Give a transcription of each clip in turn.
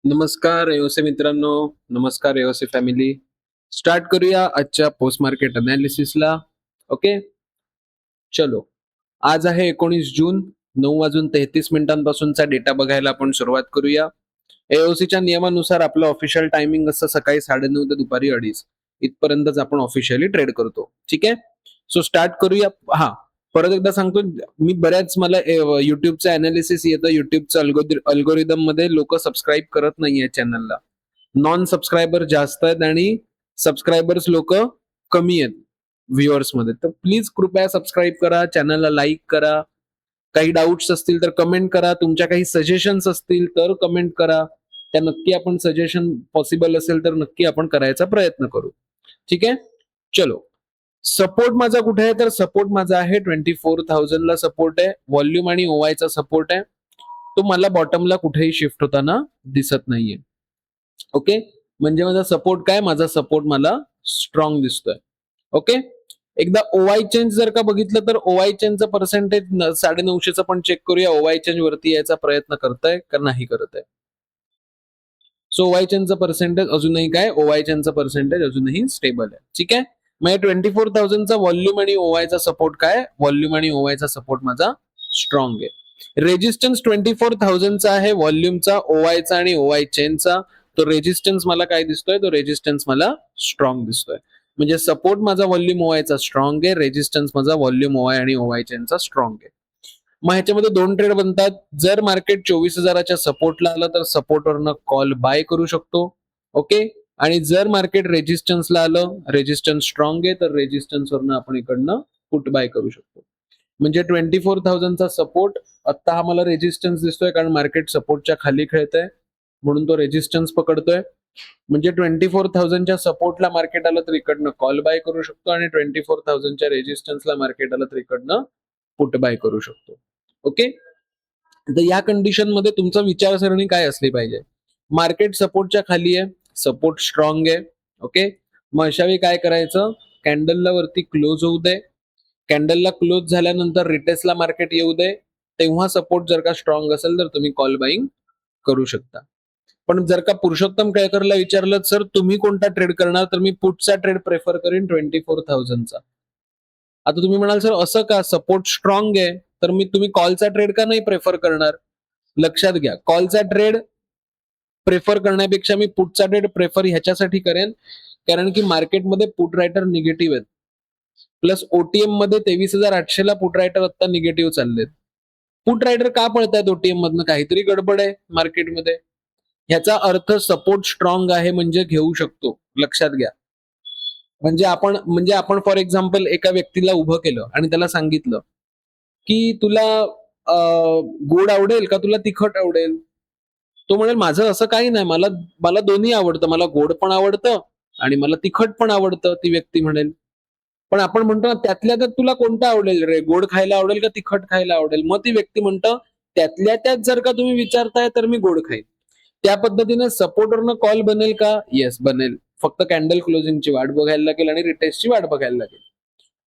नमस्कार एओसी मित्रांनो, नमस्कार एओसी फॅमिली. स्टार्ट करूया आजच्या पोस्ट मार्केट अनालिसिसला. ओके, चलो. आज आहे 19 जून, 9:33 डेटा बघायला आपण सुरुवात करूया. एओसीच्या नियमानुसार आपलं ऑफिशियल टायमिंग असं सकाळी 9:30 ते दुपारी 2:30 इथपर्यंतच आपण ऑफिशियली ट्रेड करतो. ठीक आहे? सो स्टार्ट करूया. हां, परत एकदा सांगतो, मी बऱ्याच मला YouTubeचं एनालिसिस येतं. YouTubeचं अल्गोरिदममध्ये लोकं सबस्क्राईब करत नाहीये चॅनलला. नॉन सबस्क्रायबर जास्त आहेत आणि सबस्क्रायबर्स लोकं कमी आहेत व्ह्यूअर्समध्ये. तर प्लीज कृपया सबस्क्राईब करा, चॅनलला लाईक करा. काही डाउट्स असतील तर कमेंट करा. तुमच्या काही सजेशन्स असतील तर कमेंट करा. त्या नक्की आपण सजेशन पॉसिबल असेल तर नक्की आपण करायचा प्रयत्न करू. ठीक आहे? चलो. सपोर्ट माझा कुठे आहे? तर सपोर्ट माझा आहे 24,000 ला सपोर्ट आहे. व्हॉल्यूम आणि ओआयचा सपोर्ट आहे. तो मला बॉटमला कुठेही शिफ्ट होताना दिसत नाहीये. ओके. म्हणजे माझा सपोर्ट काय? माझा सपोर्ट मला स्ट्रॉंग दिसतोय. ओके. एकदा ओवाय चेंज जर का बघितलं तर ओवाय चेंजचं पर्सेंटेज 950चं पण चेक करूया. ओवाय चेंज वरती यायचा प्रयत्न करतंय का नाही करत आहे. सो ओवाय चेंजचं पर्सेंटेज अजूनही काय? ओवाय चेंजचं पर्सेंटेज अजूनही स्टेबल आहे. ठीक आहे. मग 24,000चा व्हॉल्यूम आणि ओवायचा सपोर्ट काय? व्हॉल्यूम आणि ओवायचा सपोर्ट माझा स्ट्रॉंग आहे. रेजिस्टन्स 24,000चा आहे, व्हॉल्यूमचा, ओवायचा आणि ओवाय चेनचा. तो रेजिस्टन्स मला काय दिसतोय? तो रेजिस्टन्स मला स्ट्रॉंग दिसतोय. म्हणजे सपोर्ट माझा व्हॉल्यूम ओवायचा स्ट्रॉंग आहे, रेजिस्टन्स माझा व्हॉल्यूम ओवाय आणि ओवाय चेनचा स्ट्रॉंग आहे. मग ह्याच्यामध्ये दोन ट्रेड बनतात. जर मार्केट 24,000च्या सपोर्टला आलं तर सपोर्टवरनं कॉल बाय करू शकतो. ओके. आणि जर मार्केट रेजिस्टन्सला आलं, रेजिस्टन्स स्ट्रॉंग आहे, तर रेजिस्टन्सवरनं आपण इकडनं पुट बाय करू शकतो. म्हणजे 24,000चा सपोर्ट आता हा मला रेजिस्टन्स दिसतोय, कारण मार्केट सपोर्टच्या खाली खेळतंय म्हणून तो रेजिस्टन्स पकडतोय. म्हणजे 24,000च्या सपोर्टला मार्केट आलं तर इकडनं कॉल बाय करू शकतो आणि 24,000च्या रेजिस्टन्सला मार्केट आलं तर इकडनं पुट बाय करू शकतो. ओके. तर या कंडिशन मध्ये तुमचं विचारसरणी काय असली पाहिजे? मार्केट सपोर्टच्या खाली आहे, सपोर्ट स्ट्रॉंग आहे. ओके. मग अशा वेळी काय करायचं? कॅन्डलला वरती क्लोज होऊ दे. कॅन्डलला क्लोज झाल्यानंतर रिटेस्टला मार्केट येऊ दे. तेव्हा सपोर्ट जर का स्ट्रॉंग असेल तर तुम्ही कॉल बाईंग करू शकता. पण जर का पुरुषोत्तम केळकरला विचारलं, सर तुम्ही कोणता ट्रेड करणार? तर मी पुटचा ट्रेड प्रेफर करीन 24,000चा. आता तुम्ही म्हणाल, सर असं का? सपोर्ट स्ट्रॉंग आहे, तर तुम्ही कॉलचा ट्रेड का नाही प्रेफर करणार? लक्षात घ्या, कॉलचा ट्रेड प्रेफर करण्यापेक्षा मी पुटचा ट्रेड प्रेफर ह्याच्यासाठी करेन, कारण की मार्केटमध्ये पुट रायटर निगेटिव्ह आहेत. प्लस ओटीएम मध्ये 23,800 ला पुट रायटर आता निगेटिव्ह चाललेत. पुट रायटर का पळतायत ओटीएम मधनं? काहीतरी गडबड आहे मार्केटमध्ये. ह्याचा अर्थ सपोर्ट स्ट्रॉंग आहे म्हणजे घेऊ शकतो. लक्षात घ्या. म्हणजे आपण फॉर एक्झाम्पल एका व्यक्तीला उभं केलं आणि त्याला सांगितलं, की तुला गोड आवडेल का तुला तिखट आवडेल? तो म्हणेल माझं असं काही नाही, मला मला दोन्ही आवडतं. मला गोड पण आवडतं आणि मला तिखट पण आवडतं, ती व्यक्ती म्हणेल. पण आपण म्हणतो ना, त्यातल्या त्यात तुला कोणतं आवडेल रे? गोड खायला आवडेल का तिखट खायला आवडेल? मग ती व्यक्ती म्हणतं, त्यातल्या त्यात जर का तुम्ही विचारताय तर मी गोड खाईन. त्या पद्धतीने सपोर्टवरनं कॉल बनेल का? येस बनेल. फक्त कॅन्डल क्लोजिंगची वाट बघायला लागेल आणि रिटेस्टची वाट बघायला लागेल.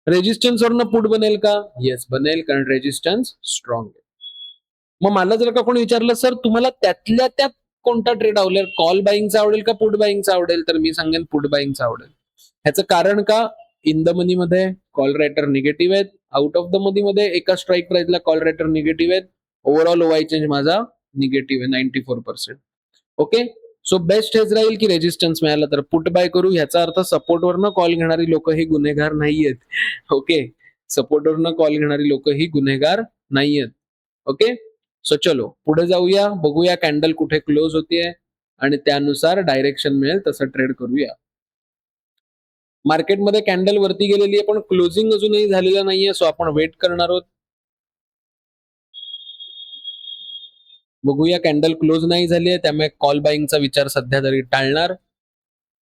रेजिस्टन्सवरनं पुट बनेल का? येस बनेल, कारण रेजिस्टन्स स्ट्रॉंग आहे. मग मला जर का कोणी विचारलं, सर तुम्हाला त्यातल्या त्यात कोणता ट्रेड आवडेल? कॉल बाईंगचा आवडेल का पुट बाईंगचा आवडेल? तर मी सांगेन पुट बाईंगचा आवडेल. ह्याचं कारण का? इन द मनी मध्ये कॉल रायटर निगेटिव्ह आहेत. आउट ऑफ द मनी मध्ये एका स्ट्राईक प्राइसला कॉल रायटर निगेटिव्ह आहेत. ओव्हरऑल ओवाय चेंज माझा निगेटिव्ह आहे 94%. ओके. सो बेस्ट हेच राहील की रेजिस्टन्स मिळाला तर पुट बाय करू. ह्याचा अर्थ सपोर्टवरनं कॉल घेणारी लोक ही गुन्हेगार नाहीयेत. ओके. सपोर्टवरनं कॉल घेणारी लोक ही गुन्हेगार नाहीयेत. ओके. सो चलो पुढे जाऊया, बघूया कॅन्डल कुठे क्लोज होतीये आणि त्यानुसार डायरेक्शन मिळेल तसं ट्रेड करूया. मार्केटमध्ये कॅन्डल वरती गेलेली आहे पण क्लोजिंग अजूनही झालेलं नाहीये, सो आपण वेट करणार आहोत. बघूया, कॅन्डल क्लोज नाही झाली आहे, त्यामुळे कॉल बाईंगचा विचार सध्या तरी टाळणार.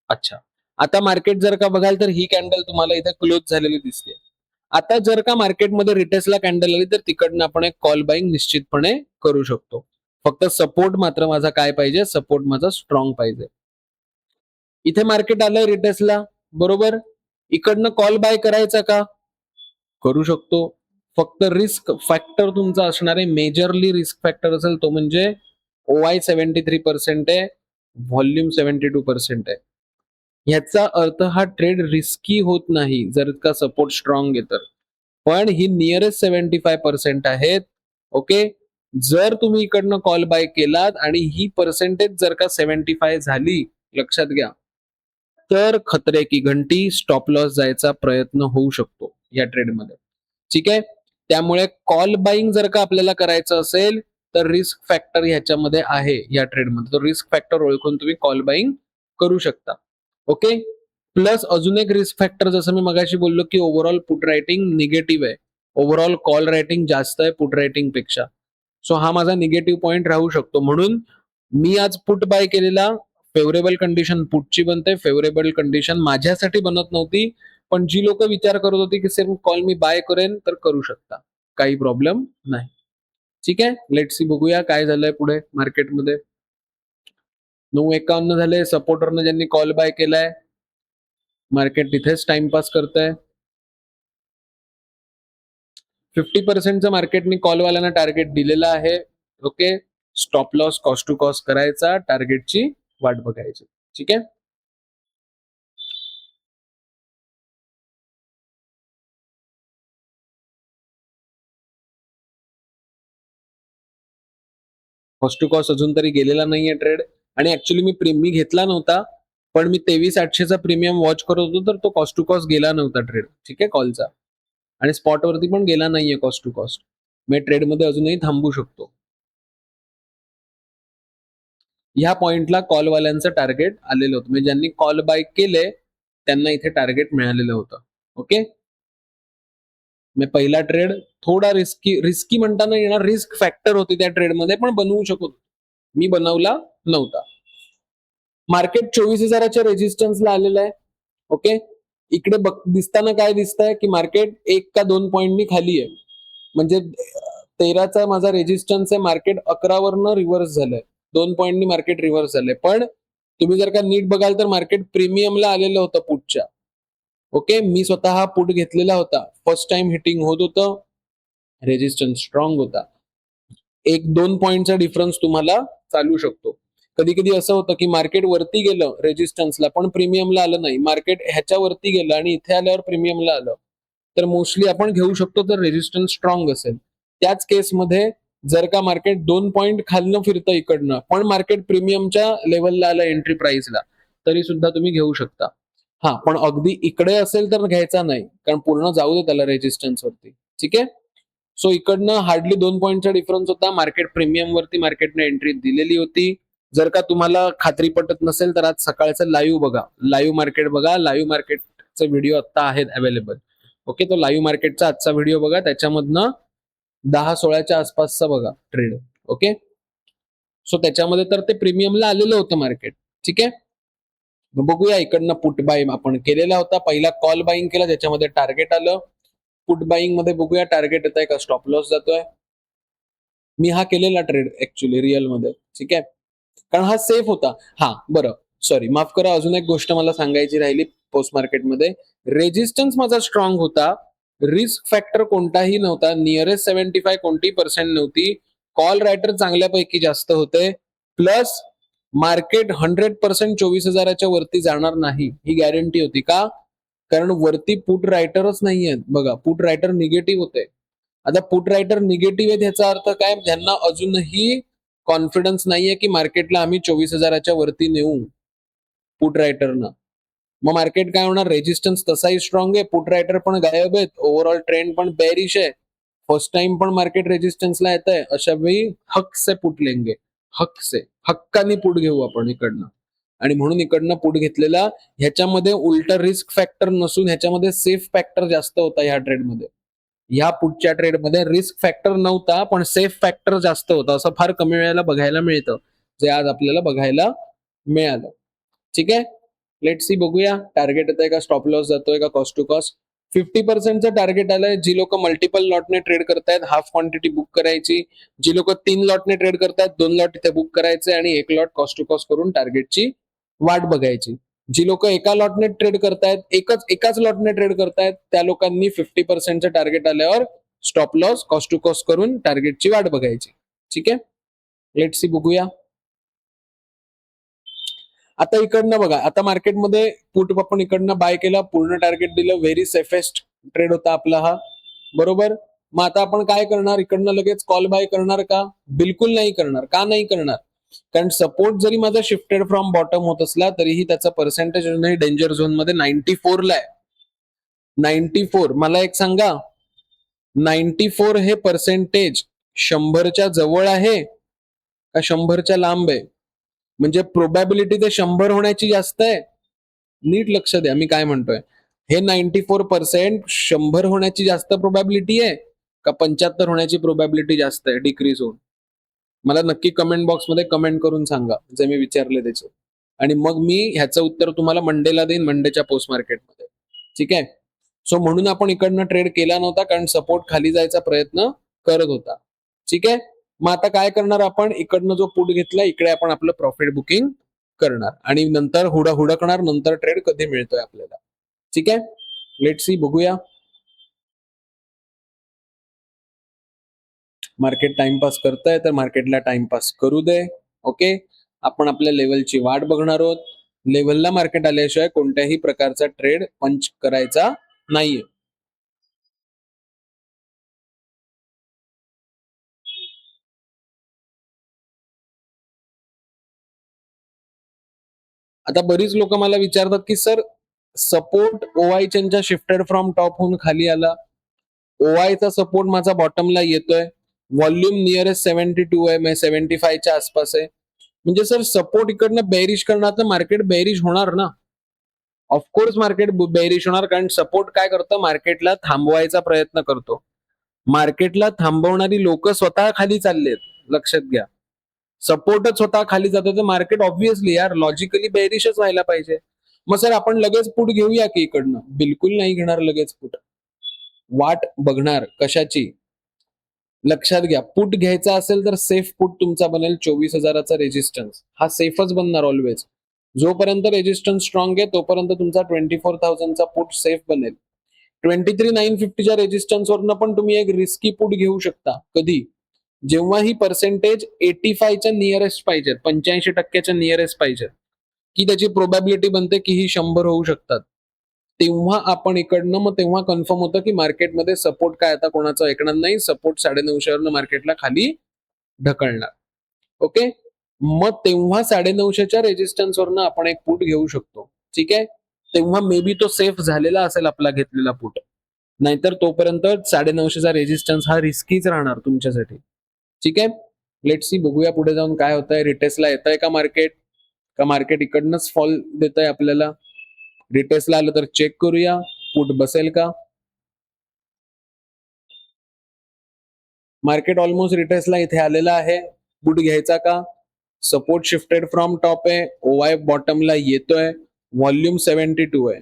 अच्छा. आता मार्केट जर का बघाल तर ही कॅन्डल तुम्हाला इथे क्लोज झालेली दिसते. आता जर का मार्केटमध्ये रिटेस्टला कॅन्डल आली तर तिकडनं आपण एक कॉल बाईंग निश्चितपणे करू शकतो. फक्त सपोर्ट मात्र माझा काय पाहिजे? सपोर्ट माझा स्ट्रॉंग पाहिजे. इथे मार्केट आलंय रिटेस्टला, बरोबर. इकडनं कॉल बाय करायचा का? करू शकतो. फक्त रिस्क फॅक्टर तुमचा असणार आहे, मेजरली रिस्क फॅक्टर असेल तो म्हणजे OI 73% आहे, व्हॉल्यूम 72% आहे. ह्याचा अर्थ हा ट्रेड रिस्की होत नाही जर का सपोर्ट स्ट्रॉंग आहे तर. पण ही नियरेस्ट 75% आहेत. ओके, जर तुम्ही इकडनं कॉल बाय केलात आणि ही पर्सेंटेज जर का 75 झाली, लक्षात घ्या, तर खतरे की घंटी, स्टॉप लॉस जायचा प्रयत्न होऊ शकतो या ट्रेडमध्ये. ठीक आहे, त्यामुळे कॉल बाईंग जर का आपल्याला करायचं असेल तर रिस्क फॅक्टर ह्याच्यामध्ये आहे या ट्रेडमध्ये. तर रिस्क फॅक्टर ओळखून तुम्ही कॉल बाईंग करू शकता. ओके, प्लस अजून एक रिस्क फॅक्टर जसं मी मगाशी बोललो की ओव्हरऑल पुट रायटिंग निगेटिव्ह आहे, ओव्हरऑल कॉल रायटिंग जास्त आहे पुट रायटिंग पेक्षा. सो हा माझा निगेटिव्ह पॉइंट राहू शकतो. म्हणून मी आज पुट बाय केलेला, फेवरेबल कंडिशन पुटची बनते, फेवरेबल कंडिशन माझ्यासाठी बनत नव्हती. पण जी लोक विचार करत होती की सर कॉल मी बाय करेन, तर करू शकता, काही प्रॉब्लेम नाही. ठीक आहे, लेट्स सी, बघूया काय झालंय पुढे मार्केटमध्ये. 9:51 झाले, सपोर्टरनं ज्यांनी कॉल बाय केलाय, मार्केट तिथेच टाइमपास करतंय. 50% मार्केटने कॉलवाल्यांना टार्गेट दिलेलं आहे. Okay, stop loss cost to cost करायचा, टार्गेटची वाट बघायची. ठीक आहे, कॉस्ट टू कॉस्ट अजून तरी गेलेला नाहीये ट्रेड. आणि ऍक्च्युली मी घेतला नव्हता, पण मी 23,800चा प्रीमियम वॉच करत होतो, तर तो कॉस्ट टू कॉस्ट गेला नव्हता ट्रेड. ठीक आहे, कॉलचा. आणि स्पॉटवरती पण गेला नाहीये कॉस्ट टू कॉस्ट. मी ट्रेडमध्ये अजूनही थांबू शकतो. ह्या पॉइंटला कॉलवाल्यांचं टार्गेट आलेलं होतं, म्हणजे ज्यांनी कॉल बाय केले त्यांना इथे टार्गेट मिळालेलं होतं. ओके, मी पहिला ट्रेड थोडा रिस्की, रिस्की म्हणताना येणार, रिस्क फॅक्टर होती त्या ट्रेडमध्ये, पण बनवू शकतो, मी बनवला नव्हता. मार्केट 24,000च्या रेजिस्टन्सला आलेलं आहे. ओके, इकडे दिसताना काय दिसतंय की मार्केट 1 का 2 पॉईंटनी खाली आहे, म्हणजे 13चा माझा रेजिस्टन्स आहे, मार्केट 11वरनं रिव्हर्स झालंय, 2 पॉईंटनी मार्केट रिव्हर्स झालंय. पण तुम्ही जर का नीट बघाल तर मार्केट प्रीमियमला आलेलं होतं पुटच्या. ओके, मी स्वतः पुट घेतलेला होता, फर्स्ट टाइम हिटिंग होत होतं, रेजिस्टन्स स्ट्रॉंग होता. 1-2 पॉईंटचा डिफरन्स तुम्हाला चालू शकतो. कधी कधी असं होतं की मार्केट वरती गेलं रेजिस्टन्सला पण प्रीमियमला आलं नाही, मार्केट ह्याच्यावरती गेलं आणि इथे आल्यावर प्रीमियमला आलं, तर मोस्टली आपण घेऊ शकतो तर रेजिस्टन्स स्ट्रॉंग असेल. त्याच केसमध्ये जर का मार्केट 2 पॉईंट खालनं फिरतं इकडनं पण मार्केट प्रीमियमच्या लेवलला आलं एंट्री प्राइसला, तरी सुद्धा तुम्ही घेऊ शकता. हा, पण अगदी इकडे असेल तर घ्यायचा नाही, कारण पूर्ण जाऊ दे त्याला रेजिस्टन्स वरती. ठीक आहे, सो इकडनं हार्डली 2 पॉईंटचा डिफरन्स होता, मार्केट प्रीमियम वरती मार्केटने एंट्री दिलेली होती. जर का तुम्हाला खात्री पटत नसेल तर आज सकाळचं लाईव्ह बघा, लाईव्ह मार्केट बघा, लाईव्ह मार्केटचे व्हिडिओ आता आहेत अवेलेबल. ओके, तो लाईव्ह मार्केटचा आजचा व्हिडिओ बघा, त्याच्यामधनं 10-16च्या आसपासचा बघा ट्रेड. ओके, सो त्याच्यामध्ये तर ते प्रीमियमला आलेलं होतं मार्केट. ठीक आहे, बघूया इकडनं पुट बाय आपण केलेला होता, पहिला कॉल बाईंग केला, त्याच्यामध्ये टार्गेट आलं. पुट बाईंग मध्ये बघूया टार्गेट येत आहे का, स्टॉप लॉस जातोय. मी हा केलेला ट्रेड ऍक्च्युली रिअल मध्ये. ठीक आहे, कारण हा सेफ होता. हा, बरं, सॉरी, माफ करा, अजून एक गोष्ट मला सांगायची राहिली. पोस्ट मार्केटमध्ये रेजिस्टन्स माझा स्ट्रॉंग होता, रिस्क फॅक्टर कोणताही नव्हता, नियरेस्ट 75 कोणती पर्सेंट नव्हती, कॉल रायटर चांगल्यापैकी जास्त होते, प्लस मार्केट 100% 24,000च्या वरती जाणार नाही ही गॅरंटी होती. का? कारण वरती पुट रायटरच नाहीयेत. बघा, पुट रायटर निगेटिव्ह होते. आता पुट रायटर निगेटिव्ह आहेत ह्याचा अर्थ काय, ज्यांना अजूनही कॉन्फिडन्स नाहीये की मार्केटला आम्ही 24,000च्या वरती नेऊ पुट रायटरनं. मग मार्केट काय होणार, रेजिस्टन्स तसाही स्ट्रॉंग आहे, पुट रायटर पण गायब आहेत, ओव्हरऑल ट्रेंड पण बेरिश आहे, फर्स्ट टाइम पण मार्केट रेजिस्टन्सला येत आहे, अशा वेळी हक से पुट लेंगे, हक से, हक्कानी पुट घेऊ आपण इकडनं. आणि म्हणून इकडनं पुट घेतलेला. ह्याच्यामध्ये उलट रिस्क फॅक्टर नसून ह्याच्यामध्ये सेफ फॅक्टर जास्त होता ह्या ट्रेडमध्ये. ह्या पुटच्या ट्रेडमध्ये रिस्क फॅक्टर नव्हता पण सेफ फॅक्टर जास्त होता, असं फार कमी वेळेला बघायला मिळतं, जे आज आपल्याला बघायला मिळालं. ठीक आहे, लेट सी, बघूया टार्गेट येत आहे का, स्टॉप लॉस जातोय का, कॉस्ट टू कॉस्ट. 50%चं टार्गेट आलंय. जी लोक मल्टिपल लॉटने ट्रेड करतायत हाफ क्वांटिटी बुक करायची, जी लोक 3 लॉटने ट्रेड करतायत 2 लॉट इथे बुक करायचे आणि 1 लॉट कॉस्ट टू कॉस्ट करून टार्गेटची वाट बघायची. जी लोक एका लॉटने ट्रेड करतायत, एकाच लॉटने ट्रेड करतायत, त्या लोकांनी 50%चं टार्गेट आल्यावर stop loss cost to cost करून टार्गेटची वाट बघायची. ठीक आहे, लेट सी, बघूया आता इकडनं बघा, आता मार्केटमध्ये पुट आपण इकडनं बाय केला, पूर्ण टार्गेट दिलं, व्हेरी सेफेस्ट ट्रेड होता आपला हा, बरोबर. मग आता आपण काय करणार, इकडनं लगेच कॉल बाय करणार का? बिलकुल नाही करणार. का नाही करणार? कारण सपोर्ट जरी माझा शिफ्टेड फ्रॉम बॉटम होत असला तरीही त्याचा पर्सेंटेज डेंजर झोन मध्ये 94 ला आहे. 94. मला एक सांगा, 94 हे पर्सेंटेज 100च्या जवळ आहे का 100च्या लांब आहे? म्हणजे प्रोबॅबिलिटी ते 100 होण्याची जास्त आहे. नीट लक्ष द्या मी काय म्हणतोय. हे 94% 100 होण्याची जास्त प्रोबॅबिलिटी आहे का 75 होण्याची प्रोबॅबिलिटी जास्त आहे डिक्रीज होऊन? मला नक्की कमेंट बॉक्समध्ये कमेंट करून सांगा जे मी विचारले त्याचं. आणि मग मी ह्याचं उत्तर तुम्हाला मंडेला देईन, मंडेच्या पोस्ट मार्केटमध्ये. ठीक आहे. सो म्हणून आपण इकडनं ट्रेड केला नव्हता, कारण सपोर्ट खाली जायचा प्रयत्न करत होता. ठीक आहे. मग आता काय करणार आपण, इकडनं जो पुट घेतला इकडे आपण आपलं प्रॉफिट बुकिंग करणार आणि नंतर हुडकणार नंतर ट्रेड कधी मिळतोय आपल्याला. ठीक आहे. लेट्स सी, बघूया. मार्केट टाइमपास करताय तर मार्केटला टाइमपास करू दे. ओके. आपण आपल्या लेवलची वाट बघणार आहोत. लेवलला मार्केट आल्याशिवाय कोणत्याही प्रकारचा ट्रेड पंच करायचा नाहीये. आता बरीच लोक मला विचारतात की सर, सपोर्ट ओआय चेनच्या शिफ्टेड फ्रॉम टॉप होऊन खाली आला, ओआयचा सपोर्ट माझा बॉटमला येतोय, व्हॉल्यूम नियरेस्ट 72 आहे, 75च्या आसपास आहे, म्हणजे सर सपोर्ट इकडनं बेरिश करणार तर मार्केट बेरिश होणार ना. ऑफकोर्स मार्केट बेरिश होणार, कारण सपोर्ट काय करतं, मार्केटला थांबवायचा प्रयत्न करतो. मार्केटला थांबवणारी लोक स्वतः खाली चाललेत, लक्षात घ्या. सपोर्टच स्वतः खाली जातो तर मार्केट ऑब्व्हियसली यार लॉजिकली बेरिशच व्हायला पाहिजे. मग सर आपण लगेच पुट घेऊया की इकडनं? बिलकुल नाही घेणार लगेच पुट. वाट बघणार कशाची? लक्षात घ्या, पुट घ्यायचा असेल तर सेफ पुट तुमचा बनेल 24,000चा रेजिस्टन्स. हा सेफच बनणार ऑलवेज. जोपर्यंत रेजिस्टन्स स्ट्रॉंग आहे तोपर्यंत तुमचा 24,000चा पुट सेफ बनेल. 23,950च्या रेजिस्टन्स वरनं पण तुम्ही एक रिस्की पुट घेऊ शकता. कधी? जेव्हा ही पर्सेंटेज 85च्या नियरेस्ट पाहिजे, 85%च्या नियरेस्ट पाहिजे, की त्याची प्रोबॅबिलिटी बनते की ही 100 होऊ शकतात, तेव्हा आपण इकडनं मग तेव्हा कन्फर्म होतं की मार्केटमध्ये सपोर्ट काय आता कोणाचं ऐकणार नाही, सपोर्ट 950 वरनं मार्केटला खाली ढकलणार. ओके. मग तेव्हा 950च्या रेजिस्टन्स वरनं आपण एक पुट घेऊ शकतो. ठीक आहे. तेव्हा मे बी तो सेफ झालेला असेल आपला घेतलेला पुट. नाहीतर तोपर्यंत 950चा रेजिस्टन्स हा रिस्कीच राहणार तुमच्यासाठी. ठीक आहे. लेट्स सी, बघूया पुढे जाऊन काय होतंय. रिटेस्टला येत आहे का मार्केट, का मार्केट इकडनंच फॉल देत आहे आपल्याला? रिटेस्टला आलं तर चेक करूया पुट बसेल का. मार्केट ऑलमोस्ट रिटेस्टला इथे आलेला आहे. पुट घ्यायचा का? सपोर्ट शिफ्टेड फ्रॉम टॉप आहे, ओवाय बॉटमला येतोय, व्हॉल्यूम 72 आहे.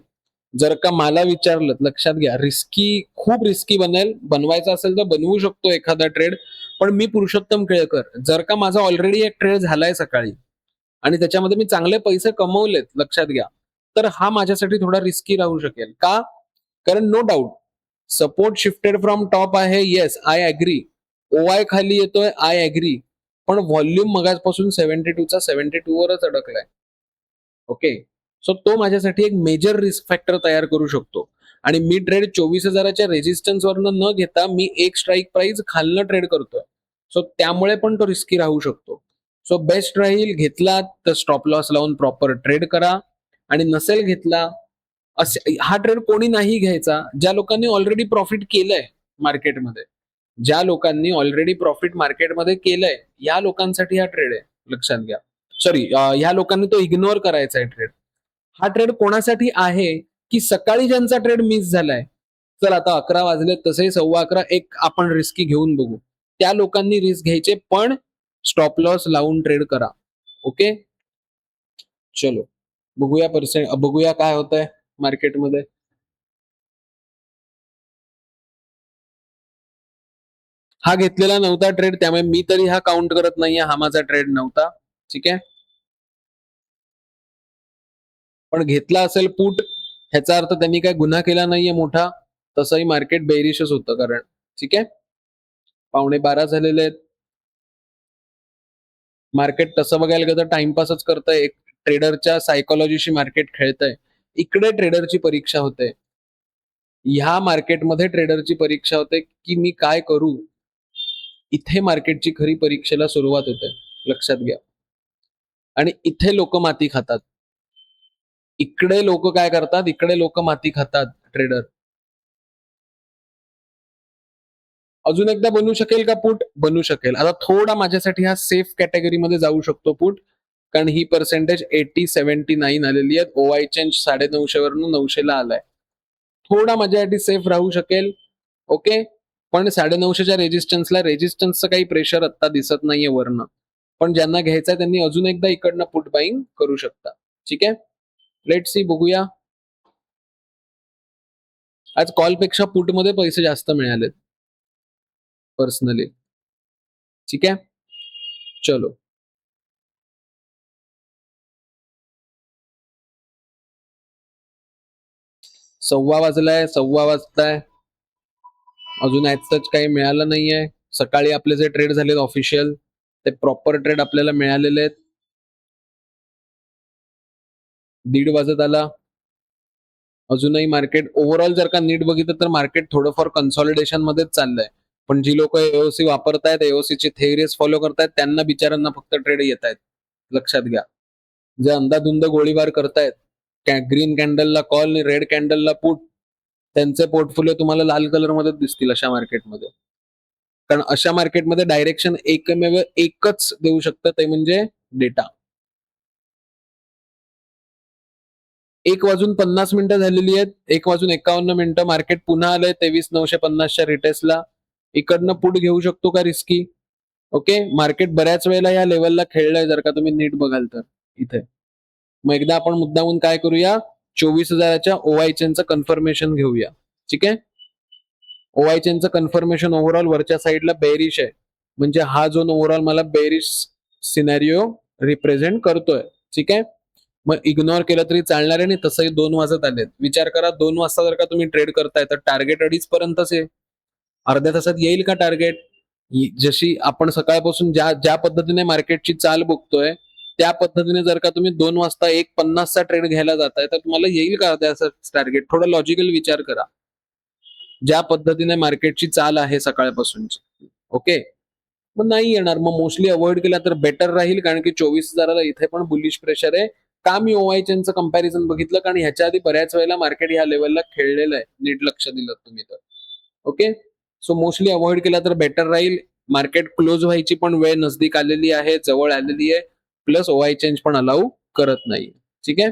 जर का मला विचारलं, लक्षात घ्या, रिस्की, खूप रिस्की बनेल. बनवायचा असेल तर बनवू शकतो एखादा ट्रेड, पण मी पुरुषोत्तम केळकर, जर का माझा ऑलरेडी एक ट्रेड झालाय सकाळी आणि त्याच्यामध्ये मी चांगले पैसे कमवलेत, लक्षात घ्या, तर हा माझ्यासाठी थोडा रिस्की राहू शकेल. का? कारण no doubt support shifted from top आहे, येस आय अग्री. ओआय खाली येतोय, आय अग्री. पण व्हॉल्यूम मगाचपासून 72चा 72 वरच अडकलाय. ओके. सो तो माझ्यासाठी एक मेजर रिस्क फॅक्टर तयार करू शकतो. आणि मी ट्रेड 24,000च्या रेजिस्टन्स वरनं न घेता मी एक स्ट्राईक प्राइस खालनं ट्रेड करतोय. सो त्यामुळे पण तो रिस्की राहू शकतो. सो बेस्ट राहील, घेतला तर स्टॉप लॉस लावून प्रॉपर ट्रेड करा. आणि नसेल घेतला, असे हा ट्रेड कोणी नाही घ्यायचा ज्या लोकांनी ऑलरेडी प्रॉफिट केलंय मार्केटमध्ये. ज्या लोकांनी ऑलरेडी प्रॉफिट मार्केटमध्ये केलंय, या लोकांसाठी हा ट्रेड आहे, लक्षात घ्या. सॉरी, ह्या लोकांनी तो इग्नोर करायचा आहे ट्रेड. हा ट्रेड कोणासाठी आहे, की सकाळी ज्यांचा ट्रेड मिस झालाय, चल आता 11 वाजले, तसे 11:15 एक आपण रिस्की घेऊन बघू, त्या लोकांनी रिस्क घ्यायचे, पण स्टॉप लॉस लावून ट्रेड करा. ओके. चलो बघूया बघूया काय होतंय मार्केटमध्ये. हा घेतलेला नव्हता ट्रेड, त्यामुळे मी तरी हा काउंट करत नाहीये, हा माझा ट्रेड नव्हता. ठीक आहे. पण घेतला असेल पुट, ह्याचा अर्थ त्यांनी काय गुन्हा केला नाहीये मोठा. तसंही मार्केट बेरिशच होतं कारण. ठीक आहे. 11:15 झालेले आहेत. मार्केट तसं बघायला गेलं तर टाइमपासच करतंय. एक ट्रेडरच्या सायकोलॉजीशी मार्केट खेळतंय. इकडे ट्रेडरची परीक्षा होते. ह्या मार्केटमध्ये ट्रेडरची परीक्षा होते की मी काय करू. इथे मार्केटची खरी परीक्षेला सुरुवात होते, लक्षात घ्या. आणि इथे लोक माती खातात. इकडे लोक काय करतात, इकडे लोक माती खातात ट्रेडर. अजून एकदा बनू शकेल का पुट? बनू शकेल. आता थोडा माझ्यासाठी हा सेफ कॅटेगरीमध्ये जाऊ शकतो पुट, कारण ही पर्सेंटेज 80-79 आलेली आहे. ओआय चेंज 950 वरून 900 ला आलाय. थोडा माझ्यासाठी सेफ राहू शकेल. ओके, पण 950च्या रेजिस्टन्सचं काही प्रेशर आता दिसत नाहीये वरनं. पण ज्यांना घ्यायचंय त्यांनी अजून एकदा इकडनं पुट बाईंग करू शकता. ठीक आहे, लेट सी, बघूया. आज कॉलपेक्षा पुटमध्ये पैसे जास्त मिळालेत पर्सनली. ठीक आहे, चलो. सव्वा वाजताय. अजून ऍज काही मिळालं नाहीये. सकाळी आपले जे ट्रेड झालेत ऑफिशियल, ते प्रॉपर ट्रेड आपल्याला मिळालेले आहेत. 1:30 वाजत आला. अजूनही मार्केट ओव्हरऑल जर का नीट बघितलं तर मार्केट थोडंफार कन्सॉलिडेशन मध्येच चाललंय. पण जी लोक एओसी वापरतायत, एओसीची थेअरीज फॉलो करतायत, त्यांना बिचारांना फक्त ट्रेड येत आहेत. लक्षात घ्या. जे अंधाधुंद गोळीबार करतायत, ग्रीन कॅन्डलला कॉल आणि रेड कॅन्डलला पुट, त्यांचे पोर्टफोलिओ तुम्हाला लाल कलर मध्ये दिसतील अशा मार्केटमध्ये. कारण अशा मार्केटमध्ये डायरेक्शन एकमेव एकच देऊ शकतं, ते म्हणजे डेटा. 1:50 झालेली आहेत. 1:51 मार्केट पुन्हा आलंय 23,950च्या रिटेस्टला. इकडनं पुट घेऊ शकतो का रिस्की? ओके, मार्केट बऱ्याच वेळेला या लेवलला खेळलंय जर का तुम्ही नीट बघाल तर इथे. मग एकदा आपण मुद्दामून काय करूया, 24,000च्या ओआय चेनचं कन्फर्मेशन घेऊया. ठीक आहे, ओआय चेनचं कन्फर्मेशन ओव्हरऑल वरच्या साईडला बेरिश आहे. म्हणजे हा झोन ओव्हरऑल मला बेरिश सिनॅरिओ रिप्रेझेंट करतोय. ठीक आहे, मग इग्नोर केलं तरी चालणार आहे. आणि तसंही 2 वाजत आलेत. विचार करा, 2 वाजता जर का तुम्ही ट्रेड करताय तर टार्गेट 2:30 पर्यंतच आहे. अर्ध्या तासात येईल का टार्गेट? जशी आपण सकाळपासून ज्या पद्धतीने मार्केटची चाल बघतोय, त्या पद्धतीने जर का तुम्ही 2 वाजता 1:50चा ट्रेड घ्यायला जाताय तर तुम्हाला येईल का अर्ध्या तासात टार्गेट? थोडा लॉजिकल विचार करा. ज्या पद्धतीने मार्केटची चाल आहे सकाळपासूनची. ओके, मग नाही येणार. मग मोस्टली अवॉइड केला तर बेटर राहील, कारण की 24,000ला इथे पण बुलिश प्रेशर आहे. का मी ओआय चेनचं कंपॅरिझन बघितलं, कारण ह्याच्या आधी बऱ्याच वेळेला मार्केट ह्या लेवलला खेळलेलं आहे, नीट लक्ष दिलं तुम्ही तर. ओके, सो मोस्टली अवॉइड केला तर बेटर राहील. मार्केट क्लोज व्हायची पण वेळ नजदीक आलेली आहे, जवळ आलेली आहे. प्लस ओआय चेंज पण अलाउ करत नाही. ठीक आहे,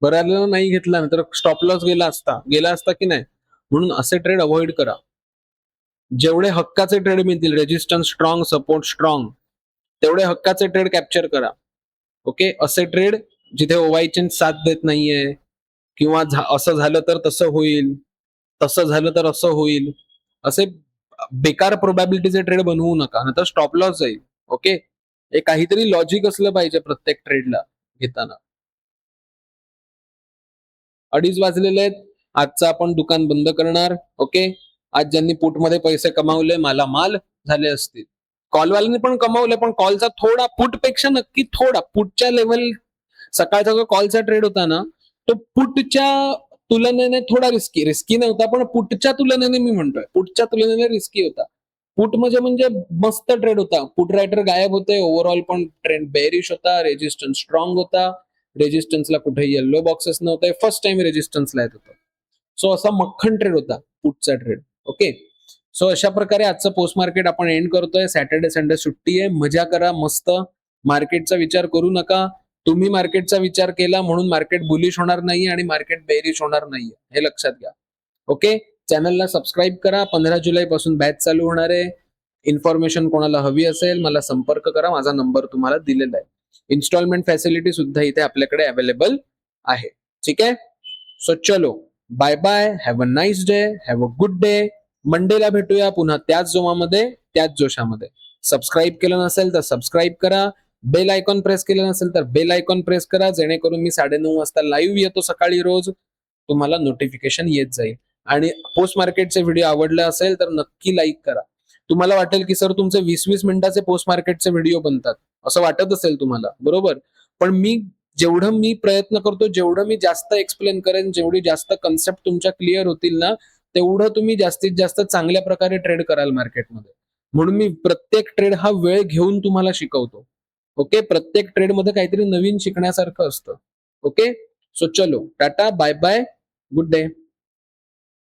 बरं आलेलं नाही घेतला ना तर स्टॉप लॉस गेला असता की नाही. म्हणून असे ट्रेड अवॉइड करा. जेवढे हक्काचे ट्रेड मिळतील, रेजिस्टन्स स्ट्रॉंग, सपोर्ट स्ट्रॉंग, तेवढे हक्काचे ट्रेड कॅप्चर करा. ओके, असे ट्रेड जिथे ओवाय चेन साथ देत नाहीये, किंवा असं झालं तर तसं होईल, तसं झालं तर असं होईल, असे बेकार प्रोबॅबिलिटीचे ट्रेड बनवू नका, नाहीतर स्टॉप लॉस जाईल. ओके, हे काहीतरी लॉजिक असलं पाहिजे प्रत्येक ट्रेडला घेताना. 2:30 वाजलेले आहेत. आजचं आपण दुकान बंद करणार. ओके, आज ज्यांनी पुटमध्ये पैसे कमावले मालामाल झाले असतील. कॉलवाल्यांनी पण कमावले, पण कॉलचा थोडा, पुटपेक्षा नक्की थोडा, पुटच्या लेवल, सकाळचा जो कॉलचा ट्रेड होता ना, तो पुटच्या तुलनेने थोडा रिस्की नव्हता, पण पुटच्या तुलनेने मी म्हणतोय, पुटच्या तुलनेने रिस्की होता. पुट म्हणजे मस्त ट्रेड होता. पुट रायटर गायब होते. ओव्हरऑल पण ट्रेंड बेरिश होता. रेजिस्टन्स स्ट्रॉंग होता. रेजिस्टन्सला कुठे येल्लो बॉक्सेस नव्हते. फर्स्ट टाइम रेजिस्टन्सला येत होतं. सो असा मक्खन ट्रेड होता पुटचा ट्रेड. ओके, सो अशा प्रकारे आजचं पोस्ट मार्केट आपण एंड करतोय. सॅटर्डे संडे सुट्टी आहे, मजा करा मस्त. मार्केटचा विचार करू नका. तुम्ही मार्केटचा विचार केला म्हणून मार्केट बुलिश होणार नाही आणि मार्केट बेरिश होणार नाहीये, हे लक्षात घ्या. ओके, चॅनलला सबस्क्राईब करा. 15 जुलै पासून बॅच चालू होणार आहे. इन्फॉर्मेशन कोणाला हवी असेल मला संपर्क करा, माझा नंबर तुम्हाला दिलेला आहे. इन्स्टॉलमेंट फॅसिलिटी सुद्धा इथे आपल्याकडे अवेलेबल आहे. ठीक आहे, सो चलो, bye bye, have a nice day, have a good day. मंडेला भेटूया पुन्हा त्याच जोमामध्ये, त्याच जोशामध्ये. सबस्क्राईब केलं नसेल तर सबस्क्राईब करा. बेल आयकॉन प्रेस केलं नसेल तर बेल आयकॉन प्रेस करा, जेणेकरून मी 9:30 वाजता लाईव्ह येतो सकाळी रोज, तुम्हाला नोटिफिकेशन येत जाईल. आणि पोस्ट मार्केटचे व्हिडिओ आवडले असेल तर नक्की लाईक करा. तुम्हाला वाटेल की सर तुमचे 20-20 मिनिटाचे पोस्ट मार्केटचे व्हिडिओ बनतात, असं वाटत असेल तुम्हाला, बरोबर. पण जेवढं मी प्रयत्न करतो, जेवढं मी जास्त एक्सप्लेन करेन, जेवढी जास्त कन्सेप्ट तुमच्या क्लिअर होतील ना, तेवढं तुम्ही जास्तीत जास्त चांगल्या प्रकारे ट्रेड कराल मार्केटमध्ये. म्हणून मी प्रत्येक ट्रेड हा वेळ घेऊन तुम्हाला शिकवतो. ओके, प्रत्येक ट्रेडमध्ये काहीतरी नवीन शिकण्यासारखं असतं. ओके, सो चलो tata, bye bye, good day.